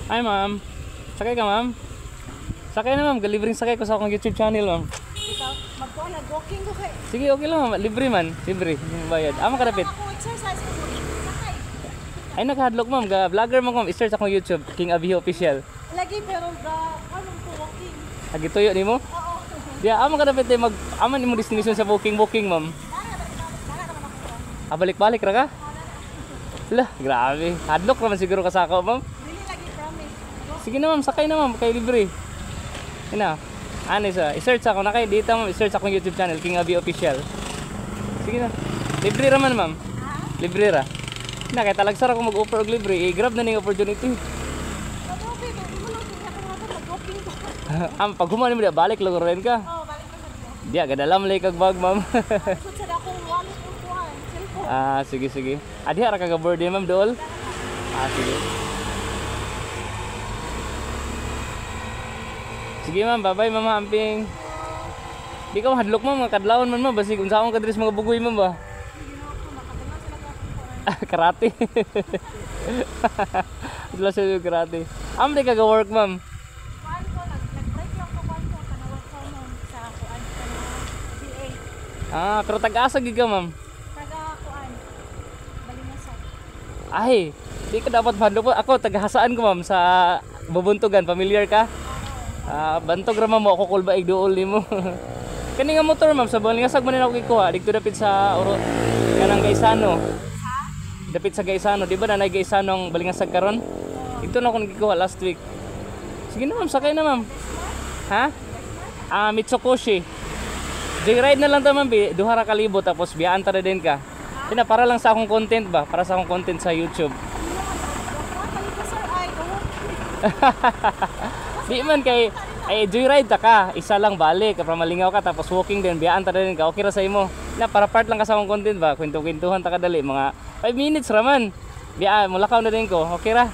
Ay ma'am, sakay ka ma'am? Sakay na ma'am, galibring sakay ko sa akong YouTube channel ma'am. Ikaw, magkuhan, nag-walking ko kay. Sige, okay lang ma'am, libre man, libre, yung bayad. Ama ka dapit. Ako exercise ko, sakay. Ay nakahadlok ma'am, vlogger mo ma'am, i-search akong YouTube, King Abiho Official. Lagi pero anong ko walking? Agi tuyo nimo? Oo. Diya, ama ka dapit mag aman imong destination sa booking ma'am. Balik-balik ra ka? Lah, grabe. Hadlok naman siguro ka sa ako ma'am. Dili lagi promise. Sige na ma'am, sakay na ma'am, kay libre. Ina, ano sa, i-search ako na kayo dito ma'am, i-search akong YouTube channel, King Abi Official. Sige na. Libre ra man ma'am. Libre ra. Na kay talagsar ako mag-offer og libre, i-grab na ning opportunity. Sabi, di mo lang siya ka mag-walking ko. Pag humani mo balik lugar rin ka. Oh, balik ko sa. Diya, gadalam lay kag bag ma'am. Sud sa akong wallet ko kuhan, cellphone. Sige sige. Adi ra ka birthday ma'am dool. Sige. Sige ma'am, bye-bye ma'am Amping. Di ka mahadlok ma'am, mga kadlawon man ma'am, basig unsaon ka diri sa mga bugoy ma'am ba? Karate. Sila sa karate. Di ka ga-work ma'am. Kuhan ko, nag-break lang ko kuhan ko, kanawag ko ma'am sa kuhan ko na DA. Pero tag-asa gid ka ma'am. Taga kuhan, Balimasag. Ay, di ka dapat mahadlok po. Ako, taga-hasaan ko ma'am sa Bubuntugan, familiar ka? Bantog ra mo ako kulbaig duol nimo. Kani nga motor ma'am sa Balimasag man ako gikuha, dito dapit sa kanang Gaisano. Dapit sa Gaisano, di ba na Gaisano ang Balimasag karon? Ito na ako nagikuha last week. Sige na ma'am, sakay na ma'am. Ha? Mitsukoshi. Joyride na lang ta ma'am, duha ra ka libo tapos biyaan ta din ka. Ina para lang sa akong content ba, para sa akong content sa YouTube. Di man kay ay joyride ta ka, isa lang balik para malingaw ka tapos walking din biyaan ta din ka. Okay ra sa imo. Na para part lang ka sa akong content ba, kwento-kwentuhan ta kadali mga 5 minutes ra man. Biyaan mulakaw na din ko. Okay ra.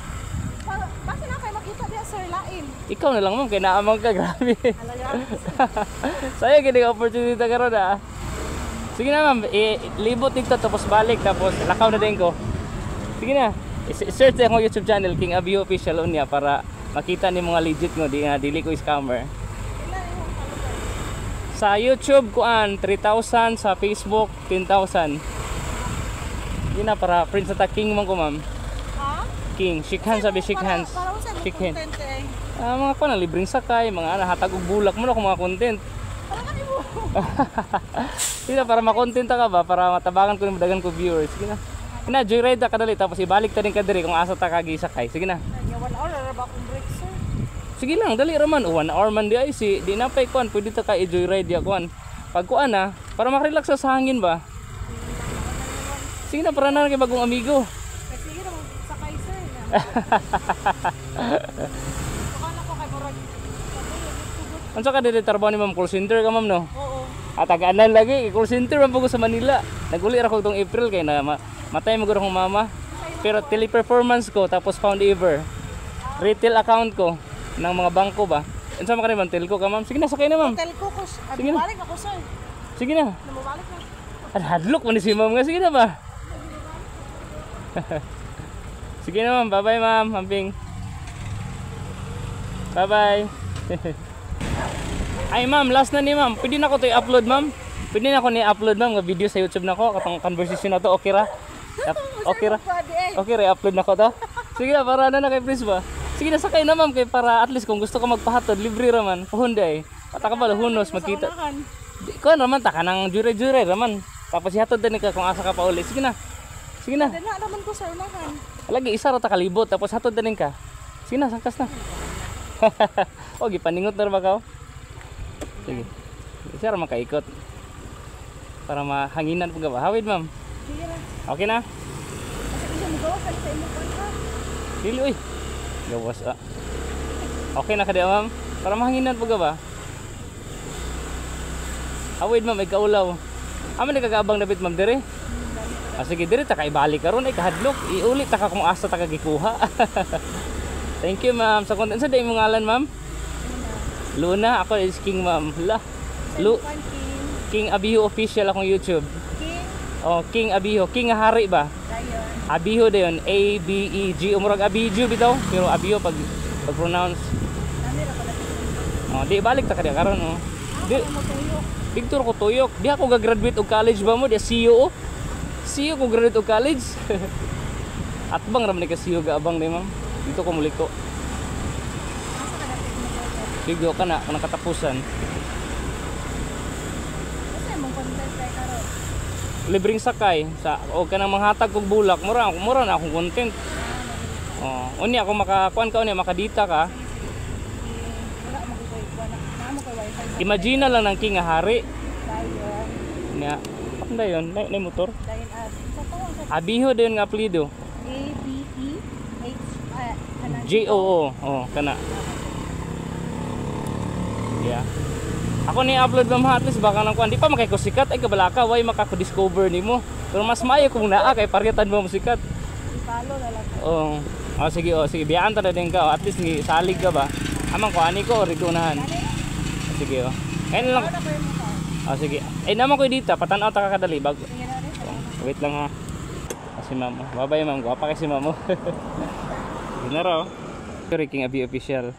Basta na kayo makita diya sir lain. Ikaw na lang ma'am kay naamang ka grabe. Alaga. Saya gini opportunity ta karon ah. Sige na ma'am, libot dito tapos balik tapos lakaw na din ko. Sige na. I-search akong YouTube channel King Abiho Official unya para makita ni mga legit ngo dili ko scammer. Sa YouTube kuan 3,000, sa Facebook 10,000. Yun na para friends sa King man ko ma'am. Ha? King, shake hands sabi shake hands. Para sa Shake hands. content eh. Mga kuan libreng sakay, mga hatag og bulak mo na kung mga content. Para ka mo. Sige na, para makontent ka ba, para matabangan ko ng dagan ko viewers. Sige na. Ina, joyride ta kadali tapos ibalik ta din kadiri kung asa ta kagisakay. Sige na. Nya 1 hour ra ba akong break sir? Sige lang, dali ra man. 1 hour man di ay si di na pay kuan, pwede ta ka i-joyride ya kuan. Pag kuan na, para makarelax sa hangin ba. Sige na, para na kay bagong amigo. Sige na sakay sir. Baka ko kay murag. Unsa ka dili trabaho ni ma'am call center ka ma'am no? Oo. Tagaanan lagi, call center man po sa Manila. Naguli ra ko tong April kay na matay mo gud akong mama. Pero teleperformance ko tapos found ever. Retail account ko ng mga bangko ba. Unsa man ka man telco ka ma'am? Sige na, sakay na ma'am. Hotel ko ko. Sige na. Balik ako sir. Sige na. Namubalik na. Hadlok man ni si ma'am nga. Sige na ba? Sige na ma'am, bye-bye ma'am, Amping. Bye-bye. Ay ma'am, last na ni ma'am. Pwede na ko to i-upload ma'am. Pwede na ko ni-upload ma'am nga video sa YouTube na ko. Katong conversation na to, okay ra? Okay ra? Okay ra, upload na ko to. Sige na, para na kay please ba? Sige na, sakay na ma'am kay para at least kung gusto ka magpahatod, libre ra man. Hyundai. Pataka ba hunos magkita. Kuan ra man ta kanang jure-jure ra man. Tapos ihatod din ka kung asa ka pa uli. Sige na. Sige na. Dala naman ko sir unahan. Lagi isa ra ta kalibot tapos hatod din ka. Sige na, sangkas na. O gipaningot na ra ba ka? Sige. Isa ra makaikot. Para mahanginan po ba? Hawid ma'am. Sige na. Okay na? Kasi isa mo gawa kay sa imo pa. Dili uy. Gawas ah. Okay na kada ma'am. Para mahanginan po ba? Hawid ma'am, ay kaulaw. Aman nagkagaabang David ma'am dire. Sige dire ta kay balik karon ay kahadlok. Iulit ta ka kung asa ta kagikuha. Thank you ma'am. Sa content sa day mo ngalan ma'am? Luna, ako is King ma'am. La. King Abiho Official akong YouTube. King. Oh, King Abiho. King nga hari ba? Dayon. Abiho dayon. A B E G. Umurag Abijo bitaw. Pero Abiho pag pag-pronounce. Nani ra pala dito. Oh, di balik ta kadiya karon oh. Di Ako mo tuyo. Victor ko tuyok. Di ako ga-graduate og college ba mo? Di CEO. CEO ko graduate og college. At bang ramne ka CEO ga abang ni ma'am. Dito ko muliko. Asa ka dapit mo tuyo? Sigdo ka na kanang katapusan. Kasi mong content kay karon. Libreng sakay sa o kanang manghatag kog bulak. Mura na akong content. Oh, unya ako makakuan ka unya makadita ka. Wala mo ko wala. Na mo kay wifi. Imagine na lang ng king nga hari. Dayon. Nya, panda yon, nay motor. Dayon sa tawag sa Abiho dayon nga apelyido. ABEH kanang JOO. Oh, kana. Yeah. Ako ni upload mo at least baka nang kuan di pa makay ko sikat ay kabalaka way makako-discover nimo. Pero mas maayo kung naa kay paretan mo sikat. follow na lang. Oh. Oh sige biyaan ta na din ka. At least ni salig ka ba? Amang ko ani ko rigunahan. Sige oh. Kaya lang. Ano ko yung mukha? Oh sige. Eh naman ko dito patanaw ta ka kadali bag. Sige na rin. Oh, wait lang ha. Si ma'am. Babay ma'am, gwapa kay si ma'am. Ginaro. King Abi official.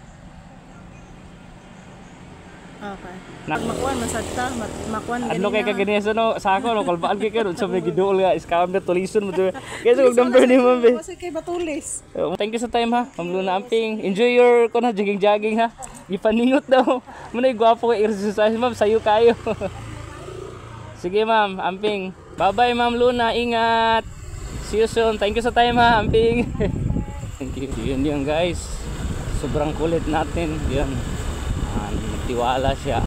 Okay. Na- Pag makuan masagta, makuan Ano kay kaganyan sa no sa ako no kalbaan kay karon sa may giduol nga scam na tulison mo to. Kaya sa number ni ma'am. Kasi kay batulis. Thank you sa time ha. Ma'am Luna Amping. Enjoy your ko na jogging ha. Gipaningot daw. Munay gwapo kay exercise ma'am sayo kayo. Sige ma'am Amping. Bye-bye ma'am Luna. Ingat. See you soon. Thank you sa time ha Amping. Thank you. Yun guys. Sobrang kulit natin. Yan. Nagtiwala siya.